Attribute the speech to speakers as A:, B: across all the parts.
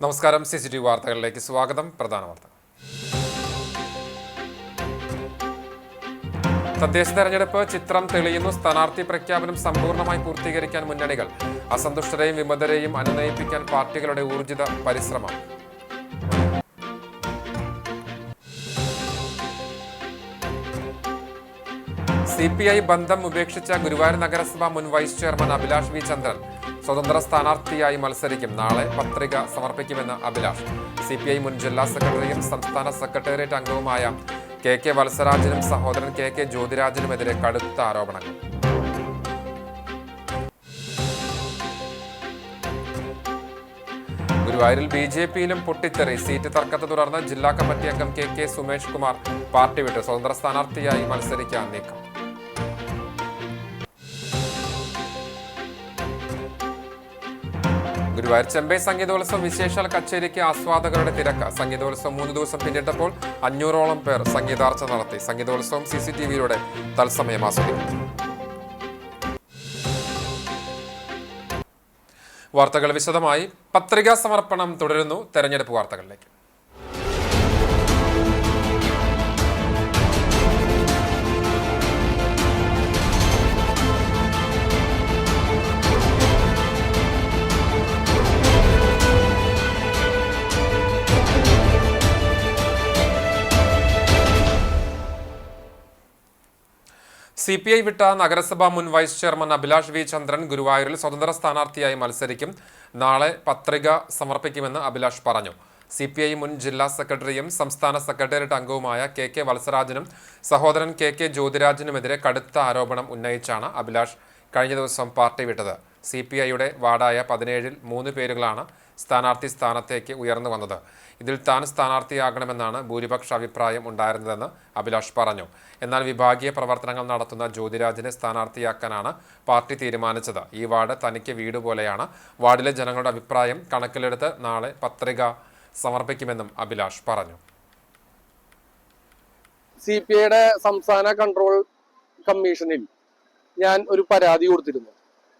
A: നമസ്കാരം. CCTV വാർത്തകളിലേക്ക് സ്വാഗതം. പ്രധാന വാർത്ത. തദ്ദേശ തെരഞ്ഞെടുപ്പ് ചിത്രം തെളിയുന്നു. സ്ഥാനാർത്ഥി പ്രഖ്യാപനം സമ്പൂർണ്ണമായി പൂർത്തീകരിക്കാൻ മുന്നണികൾ. അസന്തുഷ്ടരെയും വിമതരെയും അനുനയിപ്പിക്കാൻ പാർട്ടികളുടെ ഊർജിത പരിശ്രമം. CPI ബന്ധം ഉപേക്ഷിച്ച ഗുരുവായൂർ നഗരസഭ മുൻ വൈസ് ചെയർമാൻ അഭിലാഷ് വി ചന്ദ്രൻ സ്വതന്ത്ര സ്ഥാനാർത്ഥിയായി മത്സരിക്കും. നാളെ പത്രിക സമർപ്പിക്കുമെന്ന് അഭിലാഷ്. CPI മുൻ ജില്ലാ സെക്രട്ടറിയും സംസ്ഥാന സെക്രട്ടേറിയറ്റ് അംഗവുമായ KK വത്സരാജനും സഹോദരൻ KK ജ്യോതിരാജനുമെതിരെ കടുത്ത ആരോപണങ്ങൾ. ഗുരുവായൂരിൽ BJPയിലും പൊട്ടിത്തെറി. സീറ്റ് തർക്കത്തെ തുടർന്ന് ജില്ലാ കമ്മിറ്റി അംഗം KK സുമേഷ് കുമാർ പാർട്ടി വിട്ടു. സ്വതന്ത്ര സ്ഥാനാർത്ഥിയായി മത്സരിക്കാൻ നീക്കം. ഗുരുവായൂർ ചെമ്പൈ സംഗീതോത്സവം വിശേഷാൽ കച്ചേരിക്ക് ആസ്വാദകരുടെ തിരക്ക്. സംഗീതോത്സവം 3 ദിവസം പിന്നിട്ടപ്പോൾ 500ഓളം പേർ സംഗീതാർച്ചന നടത്തി. സംഗീതോത്സവം CCTVയിലൂടെ തത്സമയം ആസ്വദിക്കും. വാർത്തകൾ വിശദമായി. പത്രികാ സമർപ്പണം തുടരുന്നു. തെരഞ്ഞെടുപ്പ് വാർത്തകളിലേക്ക്. CPI വിട്ട നഗരസഭാ മുൻ വൈസ് ചെയർമാൻ അഭിലാഷ് വി ചന്ദ്രൻ ഗുരുവായൂരിൽ സ്വതന്ത്ര സ്ഥാനാർത്ഥിയായി മത്സരിക്കും. നാളെ പത്രിക സമർപ്പിക്കുമെന്ന് അഭിലാഷ് പറഞ്ഞു. CPI മുൻ ജില്ലാ സെക്രട്ടറിയും സംസ്ഥാന സെക്രട്ടേറിയറ്റ് അംഗവുമായ KK വത്സരാജനും സഹോദരൻ KK ജ്യോതിരാജനുമെതിരെ കടുത്ത ആരോപണം ഉന്നയിച്ചാണ് അഭിലാഷ് കഴിഞ്ഞ ദിവസം പാർട്ടി വിട്ടത്. CPIയുടെ വാർഡായ 17-ൽ 3 പേരുകളാണ് സ്ഥാനാർത്ഥി സ്ഥാനത്തേക്ക് ഉയർന്നു വന്നത്. ഇതിൽ താൻ സ്ഥാനാർത്ഥിയാകണമെന്നാണ് ഭൂരിപക്ഷ അഭിപ്രായം ഉണ്ടായിരുന്നതെന്ന് അഭിലാഷ് പറഞ്ഞു. എന്നാൽ വിഭാഗീയ പ്രവർത്തനങ്ങൾ നടത്തുന്ന ജ്യോതിരാജിനെ സ്ഥാനാർത്ഥിയാക്കാനാണ് പാർട്ടി തീരുമാനിച്ചത്. ഈ വാർഡ് തനിക്ക് വീട് പോലെയാണ്. വാർഡിലെ ജനങ്ങളുടെ അഭിപ്രായം കണക്കിലെടുത്ത് നാളെ പത്രിക സമർപ്പിക്കുമെന്നും അഭിലാഷ് പറഞ്ഞു.
B: CPIയുടെ സംസ്ഥാന കൺട്രോൾ കമ്മീഷനിൽ ഞാൻ ഒരു പരാതി കൊടുത്തിരുന്നു.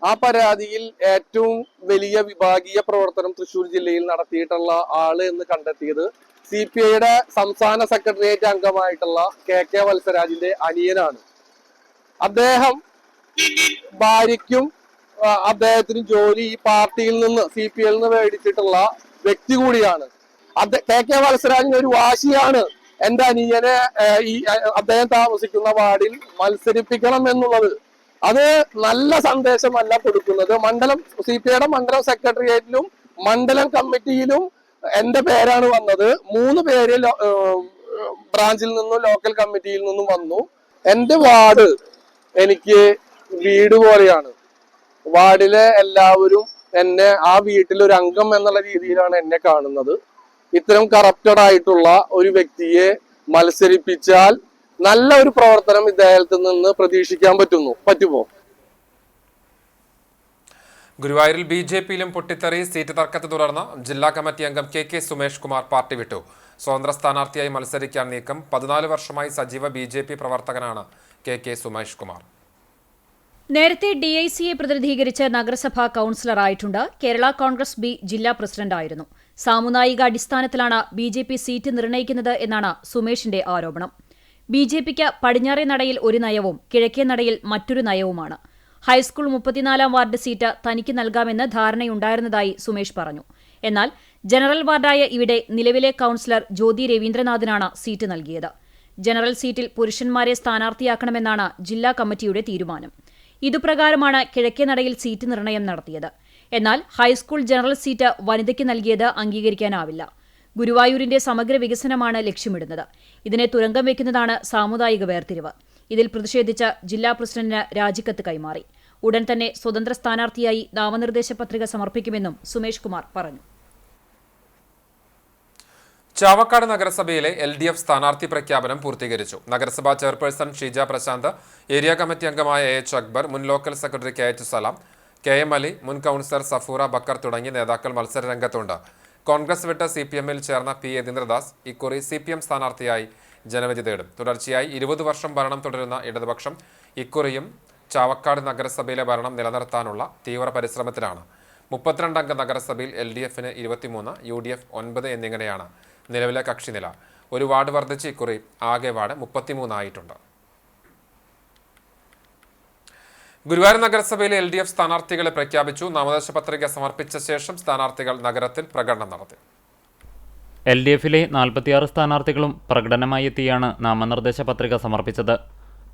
B: ആ പരാതിയിൽ ഏറ്റവും വലിയ വിഭാഗീയ പ്രവർത്തനം തൃശ്ശൂർ ജില്ലയിൽ നടത്തിയിട്ടുള്ള ആള് എന്ന് കണ്ടെത്തിയത് CPIയുടെ സംസ്ഥാന സെക്രട്ടേറിയറ്റ് അംഗമായിട്ടുള്ള KK വത്സരാജിന്റെ അനിയനാണ്. അദ്ദേഹം ഭാര്യയ്ക്കും അദ്ദേഹത്തിനും ജോലി ഈ പാർട്ടിയിൽ നിന്ന് CPIയിൽ നിന്ന് മേടിച്ചിട്ടുള്ള വ്യക്തി കൂടിയാണ്. KK വത്സരാജിന് ഒരു വാശിയാണ് എന്റെ അനിയനെ അദ്ദേഹം താമസിക്കുന്ന വാർഡിൽ മത്സരിപ്പിക്കണം എന്നുള്ളത്. അത് നല്ല സന്ദേശമല്ല കൊടുക്കുന്നത്. CPIയുടെ മണ്ഡലം സെക്രട്ടേറിയറ്റിലും മണ്ഡലം കമ്മിറ്റിയിലും എന്റെ പേരാണ് വന്നത്. 3 പേര് ബ്രാഞ്ചിൽ നിന്നും ലോക്കൽ കമ്മിറ്റിയിൽ നിന്നും വന്നു. എന്റെ വാർഡ് എനിക്ക് വീട് പോലെയാണ്. വാർഡിലെ എല്ലാവരും എന്നെ ആ വീട്ടിലൊരു അംഗം എന്നുള്ള രീതിയിലാണ് എന്നെ കാണുന്നത്. ഇത്തരം കറപ്റ്റഡ് ആയിട്ടുള്ള ഒരു വ്യക്തിയെ മത്സരിപ്പിച്ചാൽ നല്ല ഒരു പ്രവർത്തനം ഇദ്ദേഹത്തിൽ നിന്ന് പ്രതീക്ഷിക്കാൻ പറ്റുമോ?
A: ഗുരുവായൂരിൽ BJPയിലും പൊട്ടിത്തെറി. സീറ്റ് തർക്കത്തെ തുടർന്ന് ജില്ലാ കമ്മിറ്റി അംഗം KK സുമേഷ് കുമാർ പാർട്ടി വിട്ടു. സ്വതന്ത്ര സ്ഥാനാർത്ഥിയായി മത്സരിക്കാൻ നീക്കം. 14 വർഷമായി സജീവ BJP പ്രവർത്തകനാണ് KK സുമേഷ് കുമാർ.
C: നേരത്തെ DICയെ പ്രതിനിധീകരിച്ച് നഗരസഭാ കൗൺസിലറായിട്ടുണ്ട്. കേരള കോൺഗ്രസ് B ജില്ലാ പ്രസിഡന്റായിരുന്നു. സാമുദായിക അടിസ്ഥാനത്തിലാണ് BJP സീറ്റ് നിർണ്ണയിക്കുന്നത് എന്നാണ് സുമേഷിന്റെ ആരോപണം. BJPക്ക് പടിഞ്ഞാറേ നടയിൽ ഒരു നയവും കിഴക്കേ നടയിൽ മറ്റൊരു നയവുമാണ്. ഹൈസ്കൂൾ 34-ാം വാർഡ് സീറ്റ് തനിക്ക് നൽകാമെന്ന് ധാരണയുണ്ടായിരുന്നതായി സുമേഷ് പറഞ്ഞു. എന്നാൽ ജനറൽ വാർഡായ ഇവിടെ നിലവിലെ കൌൺസിലർ ജ്യോതി രവീന്ദ്രനാഥിനാണ് സീറ്റ് നൽകിയത്. ജനറൽ സീറ്റിൽ പുരുഷന്മാരെ സ്ഥാനാർത്ഥിയാക്കണമെന്നാണ് ജില്ലാ കമ്മിറ്റിയുടെ തീരുമാനം. ഇതുപ്രകാരമാണ് കിഴക്കേ നടയിൽ സീറ്റ് നിർണയം നടത്തിയത്. എന്നാൽ ഹൈസ്കൂൾ ജനറൽ സീറ്റ് വനിതയ്ക്ക് നൽകിയത് അംഗീകരിക്കാനാവില്ല. ഗുരുവായൂരിന്റെ സമഗ്ര വികസനമാണ് ലക്ഷ്യമിടുന്നത്. ഇതിനെ തുരങ്കം വയ്ക്കുന്നതാണ് സാമുദായിക വേർതിരിവ്. ഇതിൽ പ്രതിഷേധിച്ച് ജില്ലാ പ്രസിഡന്റിന് രാജിക്കത്ത് കൈമാറി. ഉടൻ തന്നെ സ്വതന്ത്ര സ്ഥാനാർത്ഥിയായി നാമനിർദ്ദേശ പത്രിക സമർപ്പിക്കുമെന്നും സുമേഷ് കുമാർ പറഞ്ഞു.
A: ചാവക്കാട് നഗരസഭയിലെ LDF സ്ഥാനാർത്ഥി പ്രഖ്യാപനം പൂർത്തീകരിച്ചു. നഗരസഭാ chairperson Sheeja Prashanth, area committee അംഗമായ AH അക്ബർ, മുൻ local secretary KH Salam, KM Ali, മുൻ കൌൺസിലർ സഫൂറ ബക്കർ തുടങ്ങിയ നേതാക്കൾ മത്സരരംഗത്തുണ്ട്. കോൺഗ്രസ് വിട്ട് CPMൽ ചേർന്ന P യതീന്ദ്രദാസ് ഇക്കുറി CPM സ്ഥാനാർത്ഥിയായി ജനവിധി തേടും. തുടർച്ചയായി 20 വർഷം ഭരണം തുടരുന്ന ഇടതുപക്ഷം ഇക്കുറിയും ചാവക്കാട് നഗരസഭയിലെ ഭരണം നിലനിർത്താനുള്ള തീവ്ര പരിശ്രമത്തിലാണ്. 32 അംഗ നഗരസഭയിൽ LDFന് 23, UDF 9 എന്നിങ്ങനെയാണ് നിലവിലെ കക്ഷിനില. ഒരു വാർഡ് വർദ്ധിച്ച് ഇക്കുറി ആകെ വാർഡ് 33 ആയിട്ടുണ്ട്. ഗുരുവായൂർ നഗരസഭയിലെ LDF സ്ഥാനാർത്ഥികളെ പ്രഖ്യാപിച്ചു. നാമനിർദ്ദേശ പത്രിക സമർപ്പിച്ച ശേഷം സ്ഥാനാർത്ഥികൾ നഗരത്തിൽ പ്രകടനം നടത്തി.
D: LDFിലെ 46 സ്ഥാനാർത്ഥികളും പ്രകടനമായി എത്തിയാണ് നാമനിർദ്ദേശ പത്രിക സമർപ്പിച്ചത്.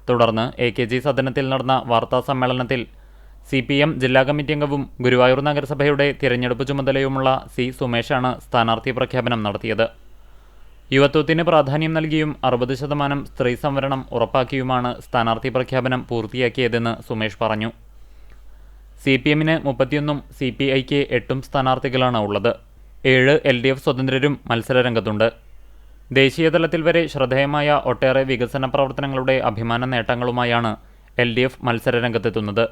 D: തുടർന്ന് AKG സദനത്തിൽ നടന്ന വാർത്താ സമ്മേളനത്തിൽ CPM ജില്ലാ കമ്മിറ്റി അംഗവും ഗുരുവായൂർ നഗരസഭയുടെ തിരഞ്ഞെടുപ്പ് ചുമതലയുമുള്ള C. സുമേഷാണ് സ്ഥാനാർത്ഥി പ്രഖ്യാപനം നടത്തിയത്. യുവത്വത്തിന് പ്രാധാന്യം നൽകിയും 60% സ്ത്രീ സംവരണം ഉറപ്പാക്കിയുമാണ് സ്ഥാനാർത്ഥി പ്രഖ്യാപനം പൂർത്തിയാക്കിയതെന്ന് സുമേഷ് പറഞ്ഞു. CPMന് 31, CPIക്ക് 8 സ്ഥാനാർത്ഥികളാണ് ഉള്ളത്. 7 LDF സ്വതന്ത്രരും മത്സരരംഗത്തുണ്ട്. ദേശീയതലത്തിൽ വരെ ശ്രദ്ധേയമായ ഒട്ടേറെ വികസന പ്രവർത്തനങ്ങളുടെ അഭിമാന നേട്ടങ്ങളുമായാണ് LDF മത്സരരംഗത്തെത്തുന്നത്.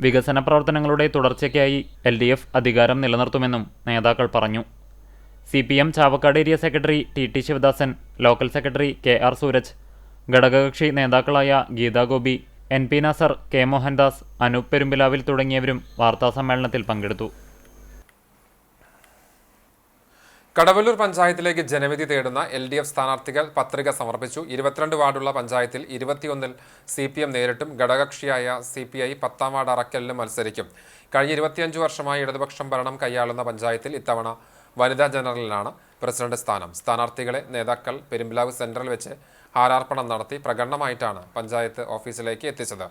D: വികസന പ്രവർത്തനങ്ങളുടെ തുടർച്ചയ്ക്കായി LDF അധികാരം നിലനിർത്തുമെന്നും നേതാക്കൾ പറഞ്ഞു. CPM Chavakkad area secretary TT Sivadasan, local secretary KR Sooraj, ഘടകകക്ഷി നേതാക്കളായ ഗീതാ ഗോപി, NP നാസർ, K. മോഹൻദാസ്, അനൂപ് പെരുമ്പിലാവിൽ തുടങ്ങിയവരും വാർത്താസമ്മേളനത്തിൽ പങ്കെടുത്തു.
A: കടവല്ലൂർ പഞ്ചായത്തിലേക്ക് ജനവിധി തേടുന്ന LDF സ്ഥാനാർത്ഥികൾ പത്രിക സമർപ്പിച്ചു. 22 വാർഡുള്ള പഞ്ചായത്തിൽ 21-ൽ CPM നേരിട്ടും ഘടകകക്ഷിയായ CPI 10-ാം വാർഡ് അറക്കലിലും മത്സരിക്കും. കഴിഞ്ഞ 25 വർഷമായി ഇടതുപക്ഷം ഭരണം കൈയാളുന്ന പഞ്ചായത്തിൽ ഇത്തവണ വനിതാ ജനറലിനാണ് പ്രസിഡന്റ് സ്ഥാനം. സ്ഥാനാർത്ഥികളെ നേതാക്കൾ പെരുമ്പിലാവ് സെന്ററിൽ വെച്ച് ഹാരാർപ്പണം നടത്തി പ്രകടനമായിട്ടാണ് പഞ്ചായത്ത് ഓഫീസിലേക്ക് എത്തിച്ചത്.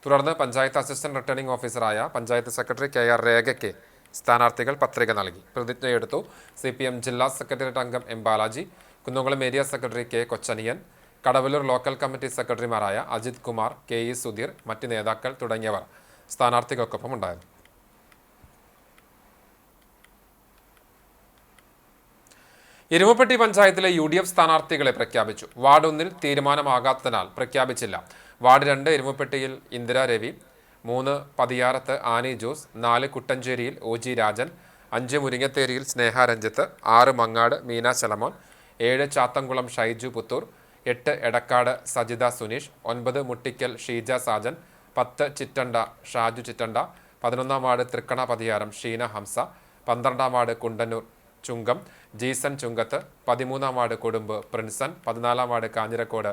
A: തുടർന്ന് പഞ്ചായത്ത് അസിസ്റ്റന്റ് റിട്ടേണിംഗ് ഓഫീസറായ പഞ്ചായത്ത് സെക്രട്ടറി KR രേഖയ്ക്ക് സ്ഥാനാർത്ഥികൾ പത്രിക നൽകി. പ്രതിജ്ഞയെടുത്തു. CPM ജില്ലാ സെക്രട്ടേറിയറ്റ് അംഗം M. Balaji, Kunnamkulam area secretary K. Kochaniyan, Kadavallur local committee സെക്രട്ടറിമാരായ അജിത് കുമാർ, KE സുധീർ, മറ്റ് നേതാക്കൾ തുടങ്ങിയവർ സ്ഥാനാർത്ഥികൾക്കൊപ്പം ഉണ്ടായിരുന്നു. എരുമപ്പെട്ടി പഞ്ചായത്തിലെ UDF സ്ഥാനാർത്ഥികളെ പ്രഖ്യാപിച്ചു. വാർഡ് 1-ൽ തീരുമാനമാകാത്തതിനാൽ പ്രഖ്യാപിച്ചില്ല. വാർഡ് 2 എരുമപ്പെട്ടിയിൽ ഇന്ദിര രവി, 3 പതിയാരത്ത് ആനി ജോസ്, 4 കുട്ടഞ്ചേരിയിൽ OG രാജൻ, 5 മുരിങ്ങത്തേരിയിൽ സ്നേഹ രഞ്ജിത്ത്, 6 മങ്ങാട് മീന ശലമോൻ, 7 ചാത്തംകുളം ഷൈജു പുത്തൂർ, 8 എടക്കാട് സജിത സുനീഷ്, 9 മുട്ടിക്കൽ ഷീജ സാജൻ, 10 ചിറ്റണ്ട ഷാജു ചിറ്റണ്ട, 11-ാം വാർഡ് തൃക്കണ പതിയാരം ഷീന ഹംസ, 12-ാം വാർഡ് കുണ്ടന്നൂർ ചുങ്കം ജീസൻ ചുങ്കത്ത്, 13-ാം വാർഡ് കൊടുമ്പ് പ്രിൻസൻ, 14-ാം വാർഡ് കാഞ്ഞിരക്കോട്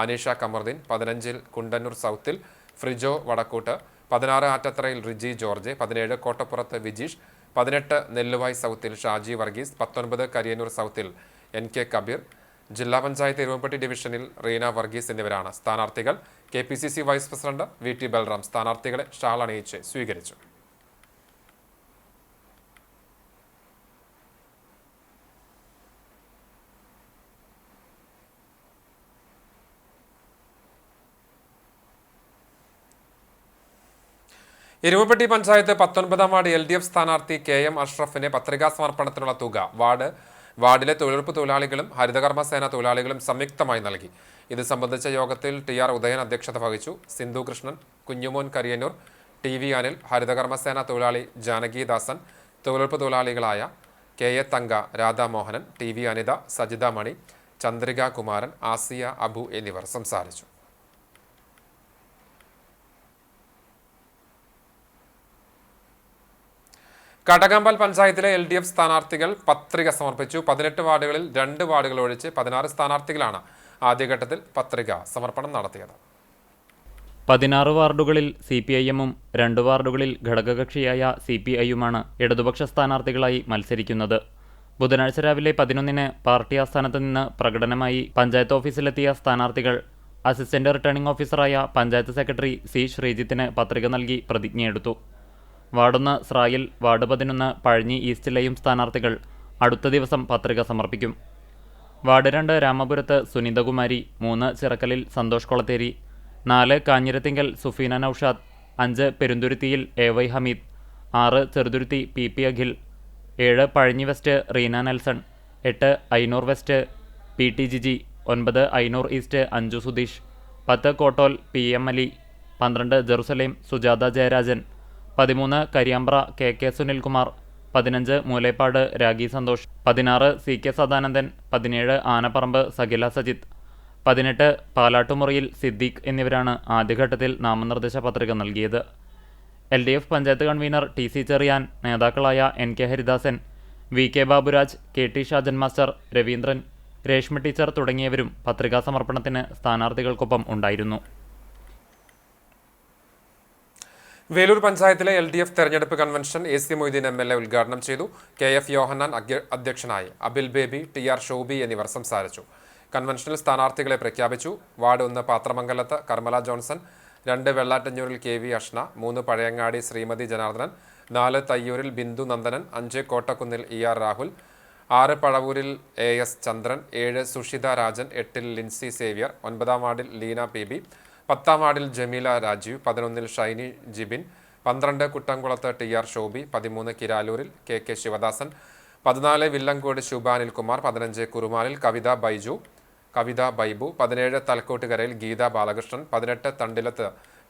A: അനീഷ കമറുദ്ദീൻ, 15-ൽ കുണ്ടന്നൂർ സൗത്തിൽ ഫ്രിജോ വടക്കൂട്ട്, 16 ആറ്റത്തറയിൽ റിജി ജോർജ്, 17 കോട്ടപ്പുറത്ത് വിജീഷ്, 18 നെല്ലുവായ് സൗത്തിൽ ഷാജി വർഗീസ്, 19 കരിയന്നൂർ സൗത്തിൽ NK കബീർ. ജില്ലാ പഞ്ചായത്ത് എരുമപ്പെട്ടി ഡിവിഷനിൽ റീന വർഗീസ് എന്നിവരാണ് സ്ഥാനാർത്ഥികൾ. KPCC vice president VT Balram സ്ഥാനാർത്ഥികളെ ഷാൾ അണിയിച്ച് സ്വീകരിച്ചു. എരുമപ്പെട്ടി പഞ്ചായത്ത് 19-ാം വാർഡ് LDF സ്ഥാനാർത്ഥി KM അഷ്റഫിന് പത്രികാ സമർപ്പണത്തിനുള്ള തുക വാർഡിലെ തൊഴിലുറപ്പ് തൊഴിലാളികളും ഹരിതകർമ്മസേന തൊഴിലാളികളും സംയുക്തമായി നൽകി. ഇത് സംബന്ധിച്ച യോഗത്തിൽ TR ഉദയൻ അധ്യക്ഷത വഹിച്ചു. സിന്ധു കൃഷ്ണൻ, കുഞ്ഞുമോൻ കരിയന്നൂർ, TV അനിൽ, ഹരിതകർമ്മസേന തൊഴിലാളി ജാനകിദാസൻ, തൊഴിലുറപ്പ് തൊഴിലാളികളായ KA തങ്ക, രാധാമോഹനൻ, TV അനിത, സജിത മണി, ചന്ദ്രിക കുമാരൻ, ആസിയ അബു എന്നിവർ സംസാരിച്ചു. കടകമ്പൽ പഞ്ചായത്തിലെ LDF സ്ഥാനാർത്ഥികൾ പത്രിക സമർപ്പിച്ചു. 18 വാർഡുകളിൽ 2 വാർഡുകൾ ഒഴിച്ച് 16 സ്ഥാനാർത്ഥികളാണ് ആദ്യഘട്ടത്തിൽ പത്രിക സമർപ്പണം നടത്തിയത്.
D: 16 വാർഡുകളിൽ CPIM-ഉം 2 വാർഡുകളിൽ ഘടകകക്ഷിയായ CPI-യുമാണ് ഇടതുപക്ഷ സ്ഥാനാർത്ഥികളായി മത്സരിക്കുന്നത്. ബുധനാഴ്ച രാവിലെ 11-ന് പാർട്ടി ആസ്ഥാനത്ത് നിന്ന് പ്രകടനമായി പഞ്ചായത്ത് ഓഫീസിലെത്തിയ സ്ഥാനാർത്ഥികൾ അസിസ്റ്റന്റ് റിട്ടേണിംഗ് ഓഫീസറായ പഞ്ചായത്ത് സെക്രട്ടറി C. ശ്രീജിത്തിന് പത്രിക നൽകി പ്രതിജ്ഞയെടുത്തു. വാർഡ് 1 സ്രായിൽ, വാർഡ് 11 പഴഞ്ഞി ഈസ്റ്റിലെയും സ്ഥാനാർത്ഥികൾ അടുത്ത ദിവസം പത്രിക സമർപ്പിക്കും. വാർഡ് 2 രാമപുരത്ത് സുനിതകുമാരി, 3 ചിറക്കലിൽ സന്തോഷ് കൊളത്തേരി, 4 കാഞ്ഞിരത്തിങ്കൽ സുഫീന നൌഷാദ്, 5 പെരുന്തുരുത്തിയിൽ AY Hameed, 6 Cheruthuruthy PP Akhil, 7 Pazhanji west Reena Nelson, 8 Ainoor west PT Jiji, 9 Ainoor east Anju Sudheesh, 10 Kottol PM Ali, 12 Jerusalem Sujatha Jayarajan, 13 Kariyampra KK Sunilkumar, 15 Moolepad Ragi Santhosh, 16 CK Sadanandan, 17 Anapparamba Sakila Sajith, 18 പാലാട്ടുമുറിയിൽ സിദ്ദീഖ് എന്നിവരാണ് ആദ്യഘട്ടത്തിൽ നാമനിർദ്ദേശ പത്രിക നൽകിയത്. LDF panchayat convener TC Cherian, നേതാക്കളായ NK Haridasan, VK Baburaj, KT Shajan master, Raveendran, Reshma teacher തുടങ്ങിയവരും പത്രികാ സമർപ്പണത്തിന് സ്ഥാനാർത്ഥികൾക്കൊപ്പം ഉണ്ടായിരുന്നു.
A: വേലൂർ പഞ്ചായത്തിലെ LDF തെരഞ്ഞെടുപ്പ് കൺവെൻഷൻ AC മൊയ്തീൻ MLA ഉദ്ഘാടനം ചെയ്തു. KF യോഹന്നാൻ അധ്യക്ഷനായി. അബിൽ ബേബി, TR ഷോബി എന്നിവർ സംസാരിച്ചു. കൺവെൻഷനിൽ സ്ഥാനാർത്ഥികളെ പ്രഖ്യാപിച്ചു. വാർഡ് 1 പാത്രമംഗലത്ത് കർമ്മല ജോൺസൺ, 2 വെള്ളാറ്റഞ്ഞൂരിൽ KV അഷ്ന, 3 പഴയങ്ങാടി ശ്രീമതി ജനാർദ്ദനൻ, 4 തയ്യൂരിൽ ബിന്ദു നന്ദനൻ, 5 കോട്ടക്കുന്നിൽ ER രാഹുൽ, 6 പഴവൂരിൽ AS ചന്ദ്രൻ, 7 സുഷിത രാജൻ, 8 ലിൻസി സേവ്യർ, 9 വാർഡിൽ ലീന PB, 10 വാർഡിൽ ജമീല രാജീവ്, 11 ഷൈനി ജിബിൻ, 12 കുട്ടംകുളത്ത് TR ഷോബി, 13 കിരാലൂരിൽ KK ശിവദാസൻ, 14 വില്ലങ്കോട് ശുഭാനിൽ കുമാർ, 15 കുറുമാലിൽ കവിത ബൈബു, 17 തലക്കോട്ടുകരയിൽ ഗീത ബാലകൃഷ്ണൻ, 18 തണ്ടിലത്ത്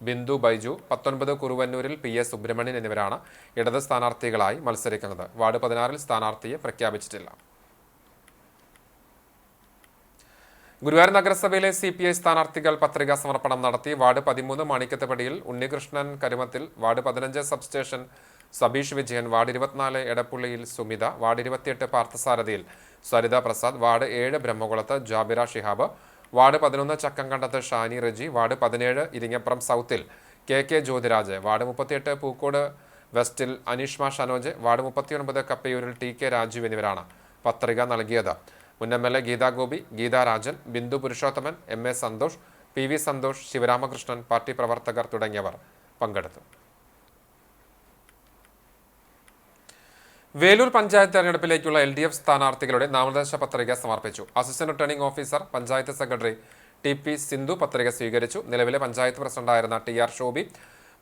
A: ബിന്ദു ബൈജു, 19 കുറുവന്നൂരിൽ PS സുബ്രഹ്മണ്യൻ എന്നിവരാണ് ഇടത് സ്ഥാനാർത്ഥികളായി മത്സരിക്കുന്നത്. വാർഡ് 16 സ്ഥാനാർത്ഥിയെ പ്രഖ്യാപിച്ചിട്ടില്ല. ഗുരുവായൂർ നഗരസഭയിലെ CPI സ്ഥാനാർത്ഥികൾ പത്രികാ സമർപ്പണം നടത്തി. വാർഡ് 13 മാണിക്കത്തപടിയിൽ Unnikrishnan Karumathil, ward 15 substation Sabeesh Vijayan, ward 24 എടപ്പുള്ളിയിൽ സുമിത, വാർഡ് 28 പാർത്ഥസാരഥിയിൽ സരിത പ്രസാദ്, വാർഡ് 7 ബ്രഹ്മകുളത്ത് ജാബിറ ഷിഹാബ്, വാർഡ് 11 ചക്കംകണ്ടത്ത് ഷാനി റജി, വാർഡ് 17 ഇരിങ്ങപ്പുറം സൗത്തിൽ KK ജ്യോതിരാജ്, വാർഡ് 38 പൂക്കോട് വെസ്റ്റിൽ അനീഷ്മ ഷനോജ്, വാർഡ് 39 കപ്പയൂരിൽ TK രാജീവ് എന്നിവരാണ് പത്രിക നൽകിയത്. മുൻ MLA Geetha Gopi, Geetha Rajan, Bindu Purushothaman, MA Santhosh, PV Santhosh, Sivaramakrishnan, party പ്രവർത്തകർ തുടങ്ങിയവർ പങ്കെടുത്തു. വേലൂർ പഞ്ചായത്ത് തെരഞ്ഞെടുപ്പിലേക്കുള്ള LDF സ്ഥാനാർത്ഥികളുടെ നാമനിർദ്ദേശ പത്രിക സമർപ്പിച്ചു. Assistant returning officer panchayat secretary TP Sindhu പത്രിക സ്വീകരിച്ചു. നിലവിലെ പഞ്ചായത്ത് പ്രസിഡന്റായിരുന്ന TR ഷോബി,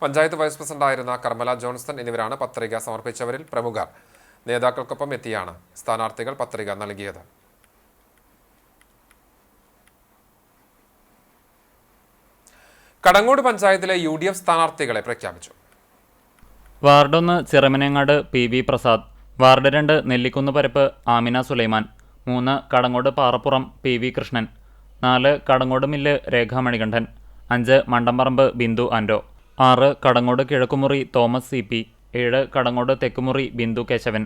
A: പഞ്ചായത്ത് വൈസ് പ്രസിഡന്റായിരുന്ന കർമ്മല ജോൺസൺ എന്നിവരാണ് പത്രിക സമർപ്പിച്ചവരിൽ പ്രമുഖർ. നേതാക്കൾക്കൊപ്പം എത്തിയാണ് സ്ഥാനാർത്ഥികൾ പത്രിക നൽകിയത്. കടങ്ങോട് പഞ്ചായത്തിലെ UDF സ്ഥാനാർത്ഥികളെ പ്രഖ്യാപിച്ചു.
D: Ward 1 Chiramanengad PV Prasad, ward 2 Nellikkunnu Parappu Amina Sulaiman, 3 Kadangode Parappuram PV Krishnan, 4 Kadangode mill Rekhamanikandan, 5 Mandamparambu Bindu Ando, 6 Kadangode Kizhakkumuri Thomas CP, 7 Kadangode Thekkumuri Bindu Kesavan,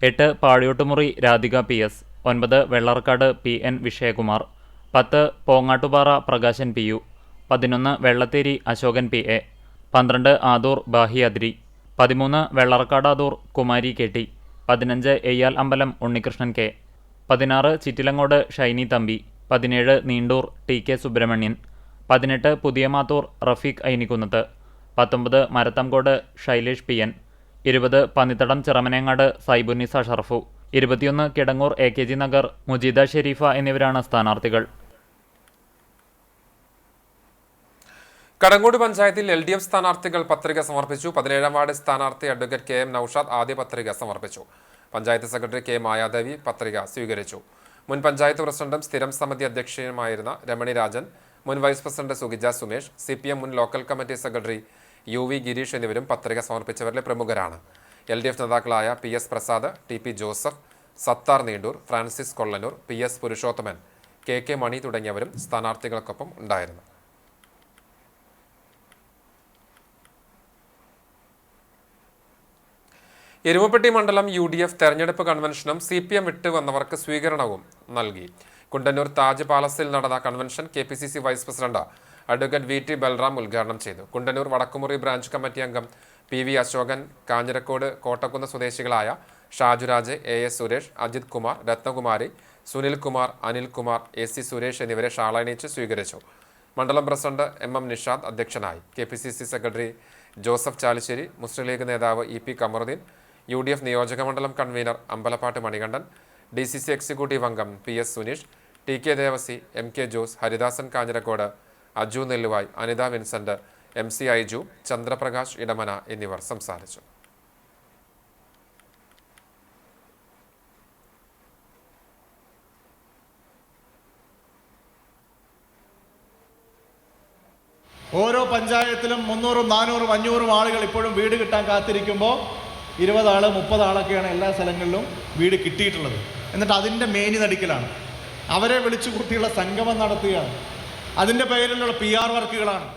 D: 8 Pazhiyottumuri Radhika PS, 9 Vellarkkad PN Vishayakumar, 10 Pongattupara Prakashan PU, 11 Vellatheri Ashokan PA, 12 Adoor Bahiyadri, 13 Vellarkkad Adoor Kumari KT, 15 Eyyal Ambalam Unnikrishnan K, 16 ചിറ്റിലങ്ങോട് Shiny Thampi, 17 Neendoor TK Subramanian, 18 പുതിയമാത്തൂർ Rafeeq Ainikkunnath, 19 Marathamkode Shailesh PN, 20 Pannithadam Chiramanengad Saibunnisa Sharfu, 21 Kidangoor AKG Nagar മുജീദ Shareefa എന്നിവരാണ് സ്ഥാനാർത്ഥികൾ.
A: കടങ്ങോട് പഞ്ചായത്തിൽ LDF സ്ഥാനാർത്ഥികൾ പത്രിക സമർപ്പിച്ചു. 17-ാം വാർഡ് സ്ഥാനാർത്ഥി അഡ്വക്കേറ്റ് KM നൌഷാദ് ആദ്യ പത്രിക സമർപ്പിച്ചു. പഞ്ചായത്ത് സെക്രട്ടറി K മായാദേവി പത്രിക സ്വീകരിച്ചു. മുൻ പഞ്ചായത്ത് പ്രസിഡന്റും സ്ഥിരം സമിതി അധ്യക്ഷയുമായിരുന്ന രമണി രാജൻ, മുൻ വൈസ് പ്രസിഡന്റ് സുഗിജ സുമേഷ്, CPM മുൻ local committee secretary UV Girish എന്നിവരും പത്രിക സമർപ്പിച്ചവരിലെ പ്രമുഖരാണ്. LDF നേതാക്കളായ PS Prasad, TP Joseph, Sattar Neendoor, Francis Kollanur, PS Purushothaman, KK Mani തുടങ്ങിയവരും സ്ഥാനാർത്ഥികൾക്കൊപ്പം ഉണ്ടായിരുന്നു. എരുമപ്പെട്ടി മണ്ഡലം UDF തെരഞ്ഞെടുപ്പ് കൺവെൻഷനും CPM വിട്ടുവന്നവർക്ക് സ്വീകരണവും നൽകി. കുണ്ടന്നൂർ താജ് പാലസിൽ നടന്ന convention KPCC vice president advocate VT Balram ഉദ്ഘാടനം ചെയ്തു. കുണ്ടന്നൂർ വടക്കുമുറി ബ്രാഞ്ച് കമ്മിറ്റി അംഗം PV അശോകൻ, കാഞ്ഞിരക്കോട് കോട്ടക്കുന്ന് സ്വദേശികളായ ഷാജുരാജ്, AS സുരേഷ്, അജിത് കുമാർ, രത്നകുമാരി, സുനിൽ കുമാർ, അനിൽകുമാർ, AC സുരേഷ് എന്നിവരെ ഷാളണിയിച്ച് സ്വീകരിച്ചു. മണ്ഡലം പ്രസിഡന്റ് MM നിഷാദ് അധ്യക്ഷനായി. KPCC സെക്രട്ടറി ജോസഫ് ചാലിശ്ശേരി, മുസ്ലിം ലീഗ് നേതാവ് EP കമറുദ്ദീൻ, UDF നിയോജക മണ്ഡലം convener Ambalappattu Manikandan, DCC executive അംഗം PS Suneesh, TK Devasi, MK Jose, Haridasan Kanjirakode, Aju Nelluvai, Anitha Vincent, MC Aiju, Chandraprakash Edamana എന്നിവർ സംസാരിച്ചു.
E: ഓരോ പഞ്ചായത്തിലും 300, 400, 500 ആളുകൾ ഇപ്പോഴും വീട് കിട്ടാൻ കാത്തിരിക്കുമ്പോൾ 20 ആൾ 30 ആളൊക്കെയാണ് എല്ലാ സ്ഥലങ്ങളിലും വീട് കിട്ടിയിട്ടുള്ളത്. എന്നിട്ട് അതിൻ്റെ മേനി നടിക്കലാണ്, അവരെ വിളിച്ചു കൂട്ടിയുള്ള സംഗമം നടത്തുകയാണ്, അതിൻ്റെ പേരിലുള്ള PR വർക്കുകളാണ്.